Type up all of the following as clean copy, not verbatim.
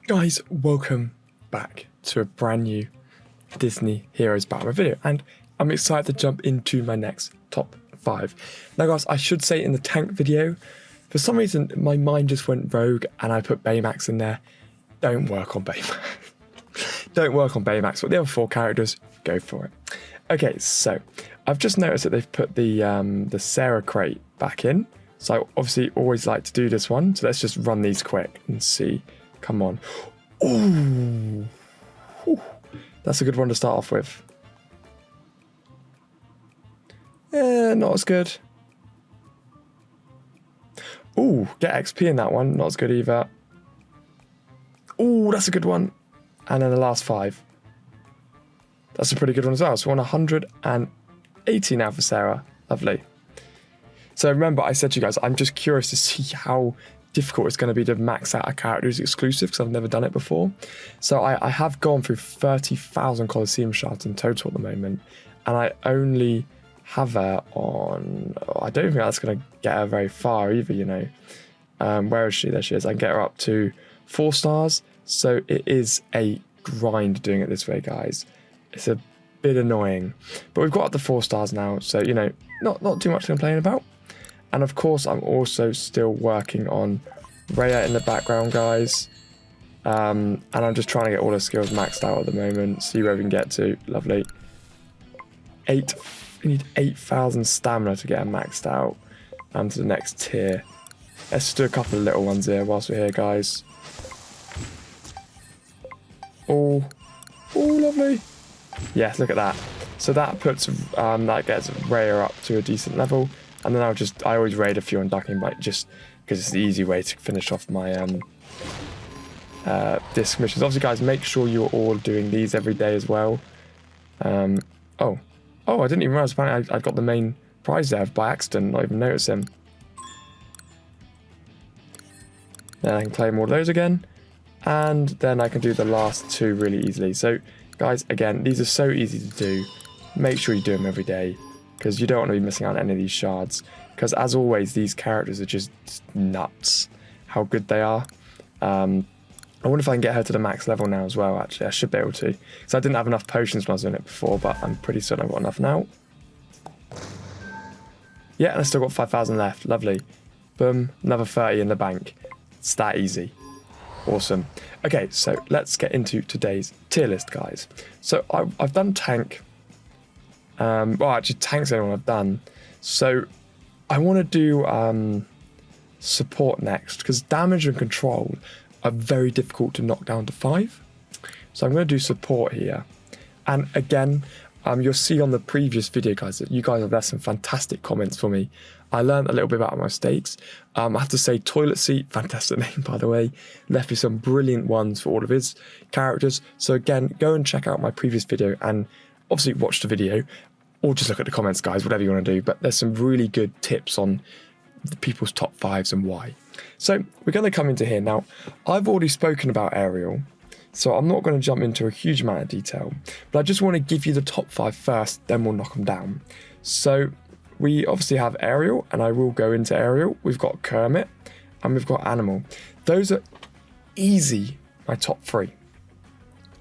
Guys, welcome back to a brand new Disney Heroes Battle video, and I'm excited to jump into my next top 5. Now guys, I should say in the tank video, for some reason my mind just went rogue and I put Baymax in there. Don't work on Baymax. Don't work on Baymax, but the other 4 characters, go for it. Okay, so I've just noticed that they've put the Sarah crate back in, so I obviously always like to do this one, so let's just run these quick and see. Come on. Ooh. That's a good one to start off with. Not as good. Ooh, get XP in that one. Not as good either. Ooh, that's a good one. And then the last 5. That's a pretty good one as well. So we're on 180 now for Sarah. Lovely. So remember, I said to you guys, I'm just curious to see how difficult it's going to be to max out a character who's exclusive, because I've never done it before. So I have gone through 30,000 Colosseum shards in total at the moment, and I only have her on, I don't think that's going to get her very far either, you know. Where is she? There she is. I can get her up to 4 stars, so it is a grind doing it this way, guys. It's a bit annoying, but we've got up to 4 stars now, so, you know, not too much to complain about. And of course, I'm also still working on Rhea in the background, guys. And I'm just trying to get all her skills maxed out at the moment. See where we can get to. Lovely. We need 8,000 stamina to get her maxed out. To the next tier. Let's just do a couple of little ones here whilst we're here, guys. Oh, lovely. Yeah, look at that. So that puts, that gets Rhea up to a decent level. And then I always raid a few on Ducking Bite just because it's the easy way to finish off my disc missions. Obviously, guys, make sure you're all doing these every day as well. Oh, I didn't even realize apparently I got the main prize there by accident, not even notice him. Then I can claim all of those again. And then I can do the last 2 really easily. So, guys, again, these are so easy to do. Make sure you do them every day, because you don't want to be missing out on any of these shards. Because as always, these characters are just nuts how good they are. I wonder if I can get her to the max level now as well, actually. I should be able to. Because I didn't have enough potions when I was doing it before, but I'm pretty certain I've got enough now. Yeah, and I still got 5,000 left. Lovely. Boom. Another 30 in the bank. It's that easy. Awesome. Okay, so let's get into today's tier list, guys. So I've done tank. Well, actually, tank's the only one I've done. So I want to do support next, because damage and control are very difficult to knock down to 5. So I'm going to do support here. And again, you'll see on the previous video, guys, that you guys have left some fantastic comments for me. I learned a little bit about my mistakes. I have to say, Toilet Seat, fantastic name, by the way, left me some brilliant ones for all of his characters. So again, go and check out my previous video and obviously watch the video, or just look at the comments, guys, whatever you want to do. But there's some really good tips on the people's top 5s and why. So we're going to come into here. Now, I've already spoken about Ariel, so I'm not going to jump into a huge amount of detail, but I just want to give you the top 5 first, then we'll knock them down. So we obviously have Ariel, and I will go into Ariel. We've got Kermit, and we've got Animal. Those are easy, my top 3.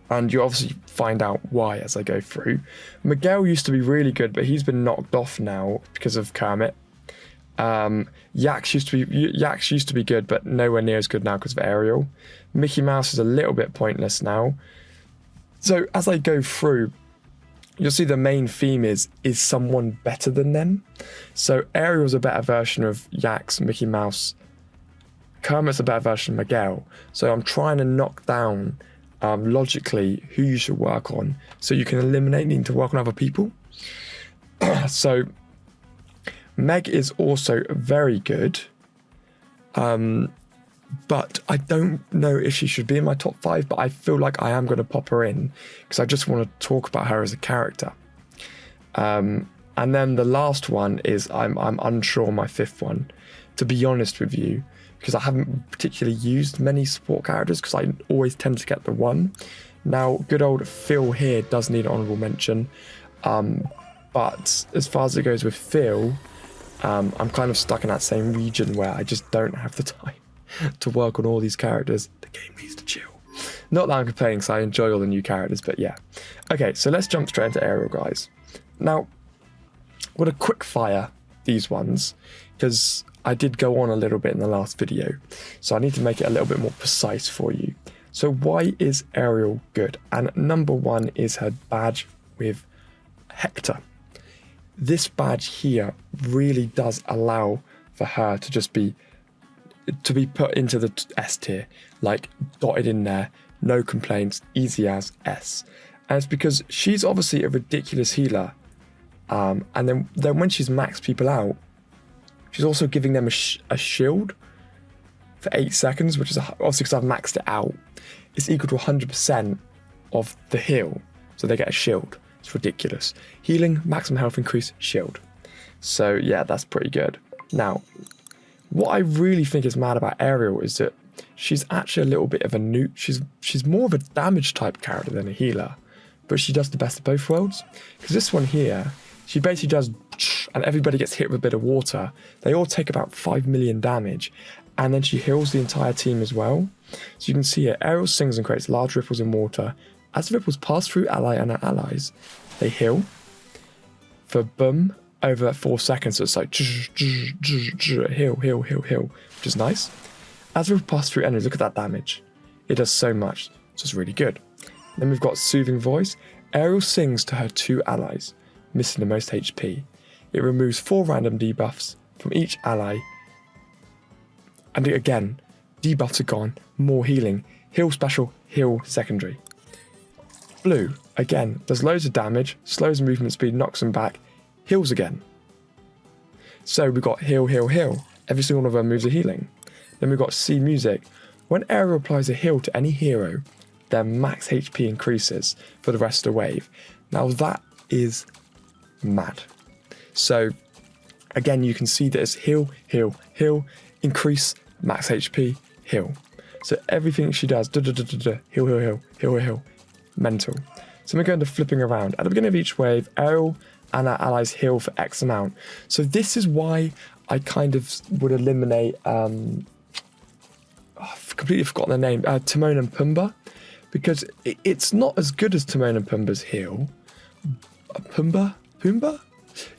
And you obviously find out why as I go through. Miguel used to be really good, but he's been knocked off now because of Kermit. Yax used to be good, but nowhere near as good now because of Ariel. Mickey Mouse is a little bit pointless now. So as I go through, you'll see the main theme is someone better than them. So Ariel's a better version of Yax, Mickey Mouse. Kermit's a better version of Miguel. So I'm trying to knock down logically who you should work on, so you can eliminate needing to work on other people. So Meg is also very good, but I don't know if she should be in my top 5, but I feel like I am going to pop her in because I just want to talk about her as a character. And then the last one is I'm unsure on my 5th one, to be honest with you, because I haven't particularly used many support characters because I always tend to get the one. Now, good old Phil here does need an honourable mention, but as far as it goes with Phil, I'm kind of stuck in that same region where I just don't have the time to work on all these characters. The game needs to chill. Not that I'm complaining, because I enjoy all the new characters, but yeah. Okay, so let's jump straight into Ariel, guys. Now, I'm going to quick fire these ones, because I did go on a little bit in the last video, so I need to make it a little bit more precise for you. So why is Ariel good? And number one is her badge with Hector. This badge here really does allow for her to just be put into the S tier, like dotted in there, no complaints, easy as S. And it's because she's obviously a ridiculous healer, and then when she's maxed people out, she's also giving them a shield for 8 seconds, which is obviously because I've maxed it out. It's equal to 100% of the heal, so they get a shield. It's ridiculous. Healing, maximum health increase, shield. So yeah, that's pretty good. Now, what I really think is mad about Ariel is that she's actually a little bit of a noob. She's more of a damage type character than a healer, but she does the best of both worlds. Because this one here, she basically does, and everybody gets hit with a bit of water. They all take about 5 million damage, and then she heals the entire team as well. So you can see here, Ariel sings and creates large ripples in water. As the ripples pass through ally and her allies, they heal for boom over 4 seconds. So it's like heal, heal, heal, heal, which is nice. As we pass through enemies, look at that damage. It does so much. So it's really good. Then we've got Soothing Voice. Ariel sings to her 2 allies, missing the most HP. It removes 4 random debuffs from each ally. And again, debuffs are gone, more healing. Heal special, heal secondary. Blue, again, does loads of damage, slows movement speed, knocks them back, heals again. So we've got heal, heal, heal. Every single one of her moves are healing. Then we've got C Music. When Ariel applies a heal to any hero, their max HP increases for the rest of the wave. Now that is mad. So again, you can see that it's heal, heal, heal, increase, max HP, heal. So everything she does, heal, heal, heal, heal, heal, heal. Mental. So we're going to flipping around. At the beginning of each wave, Ariel and our allies heal for X amount. So this is why I kind of would eliminate, I've completely forgotten the name, Timon and Pumbaa, because it's not as good as Timon and Pumbaa's heal. Pumbaa?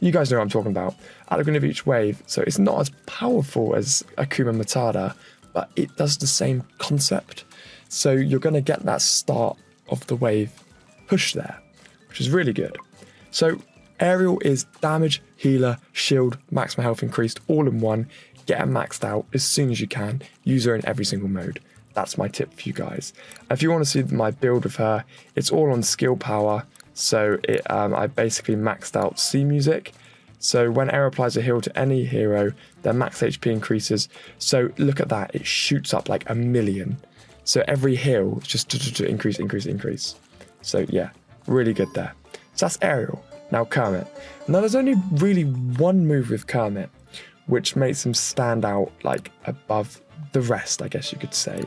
You guys know what I'm talking about. At the beginning of each wave, so it's not as powerful as Akuma Matata, but it does the same concept. So you're going to get that start of the wave push there, which is really good. So Ariel is damage, healer, shield, maximum health increased, all in one. Get her maxed out as soon as you can. Use her in every single mode. That's my tip for you guys. If you want to see my build of her, it's all on skill power. So I basically maxed out C Music. So when Ariel applies a heal to any hero, their max HP increases. So look at that, it shoots up like 1 million. So every heal is just increase, increase, increase. So yeah, really good there. So that's Ariel. Now Kermit. Now there's only really one move with Kermit, which makes him stand out like above the rest, I guess you could say.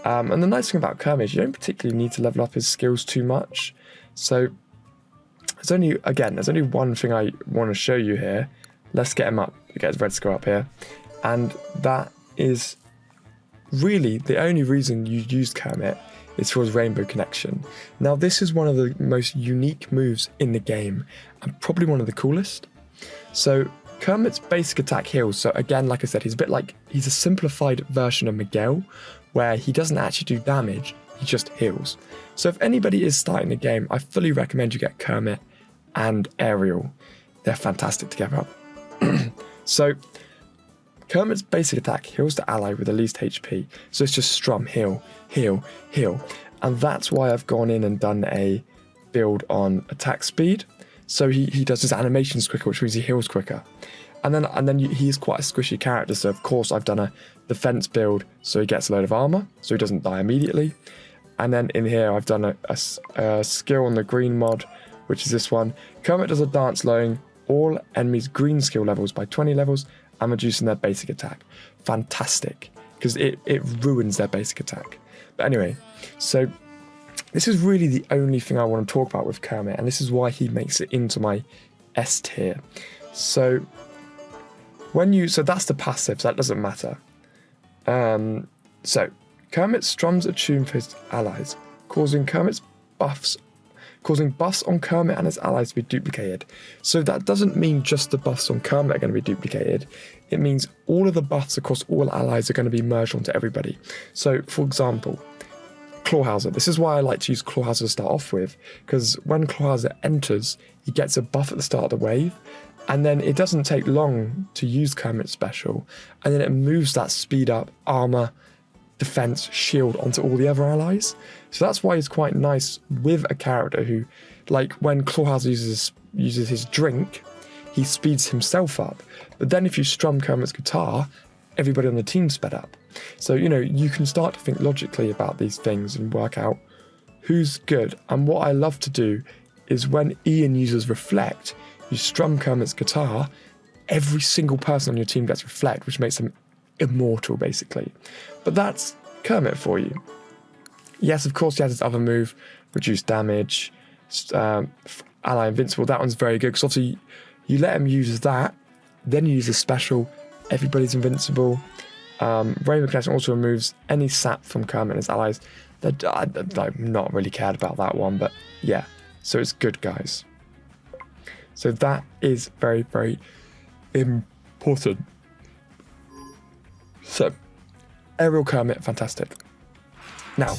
And the nice thing about Kermit is you don't particularly need to level up his skills too much. So there's only one thing I want to show you here. Let's get him up, get his red square up here. And that is really the only reason you use Kermit is for his Rainbow Connection. Now this is one of the most unique moves in the game and probably one of the coolest. So Kermit's basic attack heals. So again, like I said, he's a simplified version of Miguel where he doesn't actually do damage, he just heals. So if anybody is starting the game, I fully recommend you get Kermit and Ariel. They're fantastic together. So Kermit's basic attack heals the ally with the least HP. So it's just strum, heal, heal, heal. And that's why I've gone in and done a build on attack speed. So he does his animations quicker, which means he heals quicker. And then he's quite a squishy character. So of course I've done a defense build so he gets a load of armor, so he doesn't die immediately. And then in here I've done a skill on the green mod, which is this one. Kermit does a dance lowering all enemies' green skill levels by 20 levels and reducing their basic attack. Fantastic, because it ruins their basic attack. But anyway, so this is really the only thing I want to talk about with Kermit, and this is why he makes it into my S tier. So that's the passive, so that doesn't matter. So Kermit strums a tune for his allies, causing buffs on Kermit and his allies to be duplicated. So that doesn't mean just the buffs on Kermit are going to be duplicated. It means all of the buffs across all allies are going to be merged onto everybody. So, for example, Clawhauser. This is why I like to use Clawhauser to start off with, because when Clawhauser enters, he gets a buff at the start of the wave, and then it doesn't take long to use Kermit's special, and then it moves that speed up, armor, defense, shield onto all the other allies. So that's why it's quite nice with a character who, like when Clawhauser uses his drink, he speeds himself up. But then if you strum Kermit's guitar, everybody on the team sped up. So, you can start to think logically about these things and work out who's good. And what I love to do is when Ian uses Reflect, you strum Kermit's guitar, every single person on your team gets Reflect, which makes them immortal, basically. But that's Kermit for you. Yes, of course, he has his other move, reduce damage, ally invincible. That one's very good, because obviously you let him use that, then you use a special, everybody's invincible. Rainbow Connection also removes any sap from Kermit and his allies. I'm not really cared about that one, but yeah. So it's good, guys. So that is very, very important. So, Ariel Kermit, fantastic. Now,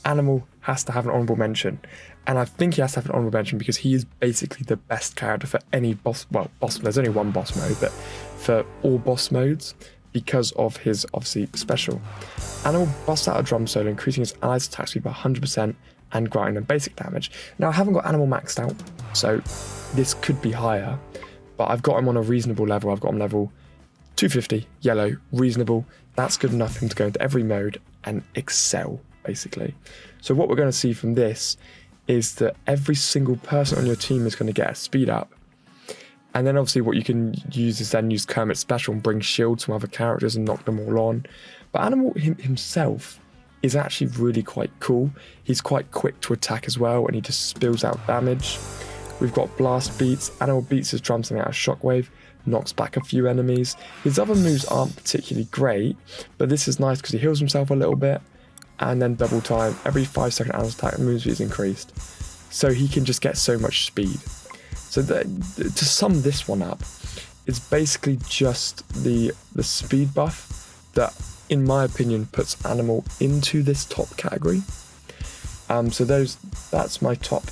Animal has to have an honourable mention. And I think he has to have an honourable mention because he is basically the best character for any boss. Well, there's only one boss mode, but for all boss modes, because of his, obviously, special. Animal busts out a drum solo, increasing his allies' attack speed by 100% and granting them basic damage. Now, I haven't got Animal maxed out, so this could be higher, but I've got him on a reasonable level. I've got him level 250, yellow, reasonable. That's good enough for him to go into every mode and excel, basically. So what we're going to see from this is that every single person on your team is going to get a speed up. And then obviously what you can use is then use Kermit's special and bring shields from other characters and knock them all on. But Animal himself is actually really quite cool. He's quite quick to attack as well, and he just spills out damage. We've got blast beats. Animal beats his drum something out of shockwave, knocks back a few enemies. His other moves aren't particularly great, but this is nice because he heals himself a little bit, and then double time. Every 5-second Animal's attack move speed is increased. So he can just get so much speed. So to sum this one up, it's basically just the speed buff that, in my opinion, puts Animal into this top category. So that's my top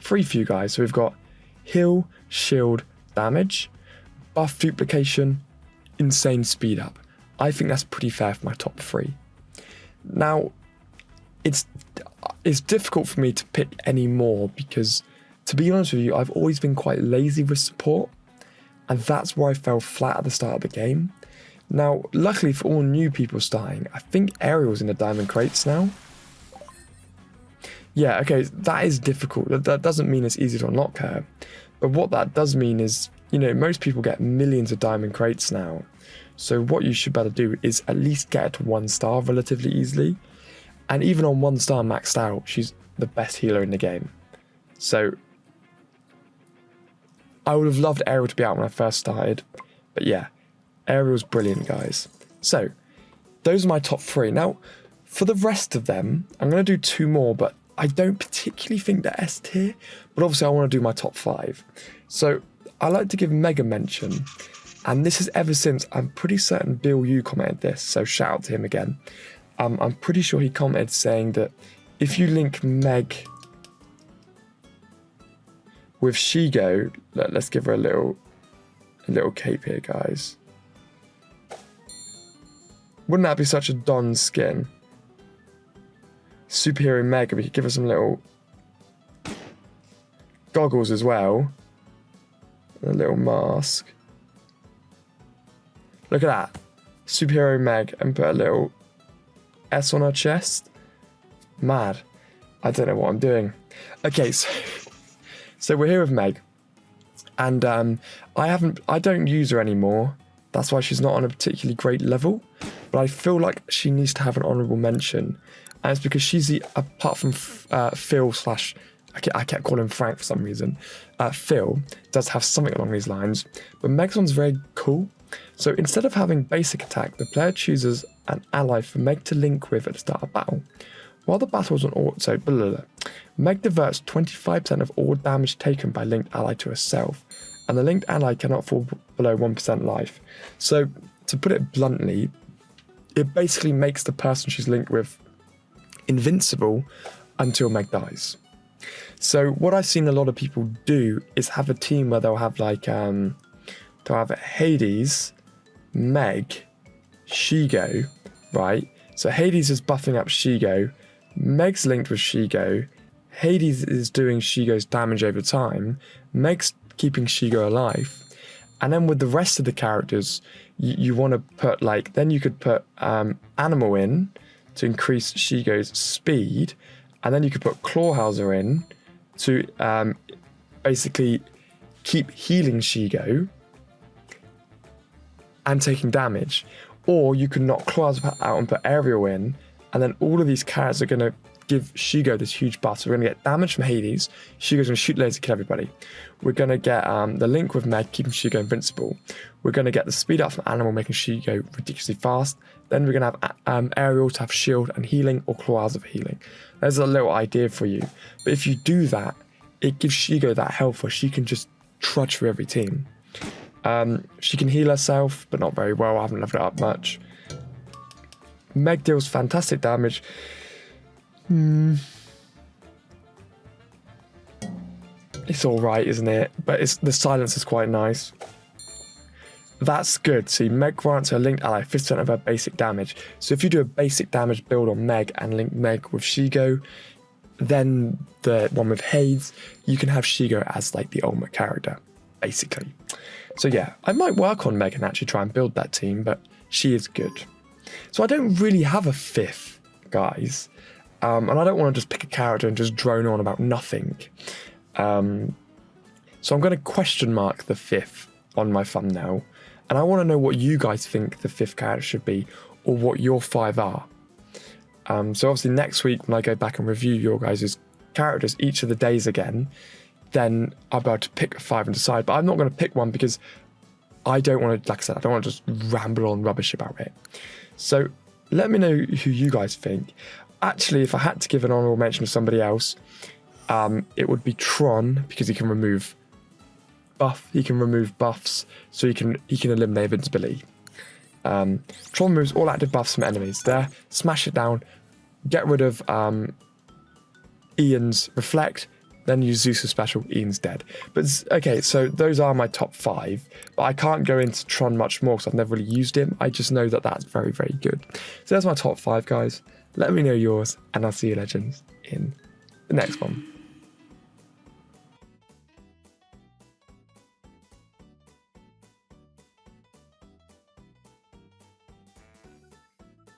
3 for you guys. So we've got heal, shield, damage, buff duplication, insane speed up. I think that's pretty fair for my top 3. Now, it's difficult for me to pick any more because, to be honest with you, I've always been quite lazy with support, and that's where I fell flat at the start of the game. Now, luckily for all new people starting, I think Ariel's in the diamond crates now. Yeah, okay, that is difficult. That doesn't mean it's easy to unlock her. But what that does mean is, most people get millions of diamond crates now. So what you should better do is at least get her to 1 star relatively easily. And even on 1 star maxed out, she's the best healer in the game. So I would have loved Ariel to be out when I first started. But yeah, Ariel's brilliant, guys. So those are my top 3. Now, for the rest of them, I'm going to do 2 more, but I don't particularly think they're S tier. But obviously I want to do my top 5. So I like to give Mega mention. And this is ever since, I'm pretty certain Bill Yu commented this, so shout out to him again. I'm pretty sure he commented saying that if you link Meg with Shigo, let's give her a little cape here, guys. Wouldn't that be such a Don skin? Superhero Meg, we could give her some little goggles as well. And a little mask. Look at that. Superhero Meg, and put a little S on her chest. Mad. I don't know what I'm doing. Okay, so we're here with Meg. And I don't use her anymore. That's why she's not on a particularly great level. But I feel like she needs to have an honourable mention. And it's because she's apart from Phil / I kept calling him Frank for some reason. Phil does have something along these lines. But Meg's one's very cool. So instead of having basic attack, the player chooses an ally for Meg to link with at the start of battle. While the battle is on auto, Meg diverts 25% of all damage taken by linked ally to herself, and the linked ally cannot fall below 1% life. So, to put it bluntly, it basically makes the person she's linked with invincible until Meg dies. So what I've seen a lot of people do is have a team where they'll have like they'll have Hades, Meg, Shigo, right? So Hades is buffing up Shigo, Meg's linked with Shigo, Hades is doing Shigo's damage over time, Meg's keeping Shigo alive, and then with the rest of the characters, you want to put like, then you could put Animal in to increase Shigo's speed, and then you could put Clawhauser in to basically keep healing Shigo and taking damage. Or you can knock Clawhauser out and put Ariel in, and then all of these characters are going to give Shigo this huge buff. So we're going to get damage from Hades, Shigo's going to shoot lasers to kill everybody. We're going to get the link with Meg, keeping Shigo invincible. We're going to get the speed up from Animal, making Shigo ridiculously fast. Then we're going to have Ariel to have shield and healing, or Clawhauser for healing. There's a little idea for you. But if you do that, it gives Shigo that health where she can just trudge through every team. She can heal herself, but not very well. I haven't leveled it up much. Meg deals fantastic damage. It's alright, isn't it? But the silence is quite nice. That's good. See, Meg grants her linked ally 50% of her basic damage. So if you do a basic damage build on Meg and link Meg with Shigo, then the one with Hades, you can have Shigo as like the ultimate character, basically. So yeah, I might work on Meg and actually try and build that team, but she is good. So I don't really have a fifth, guys. And I don't want to just pick a character and just drone on about nothing. So I'm going to question mark the fifth on my thumbnail. And I want to know what you guys think the fifth character should be, or what your 5 are. So obviously next week, when I go back and review your guys' characters each of the days again, then I'll be able to pick 5 and decide. But I'm not going to pick one because I don't want to, like I said, I don't want to just ramble on rubbish about it. So let me know who you guys think. Actually, if I had to give an honorable mention to somebody else, it would be Tron, because he can remove buffs, so he can eliminate invincibility. Tron removes all active buffs from enemies. There, smash it down, get rid of Ian's reflect, then use Zeus' special. Ian's dead. But okay, so those are my top 5, but I can't go into Tron much more because I've never really used him. I just know that that's very, very good. So that's my top 5, guys. Let me know yours, and I'll see you legends in the next one.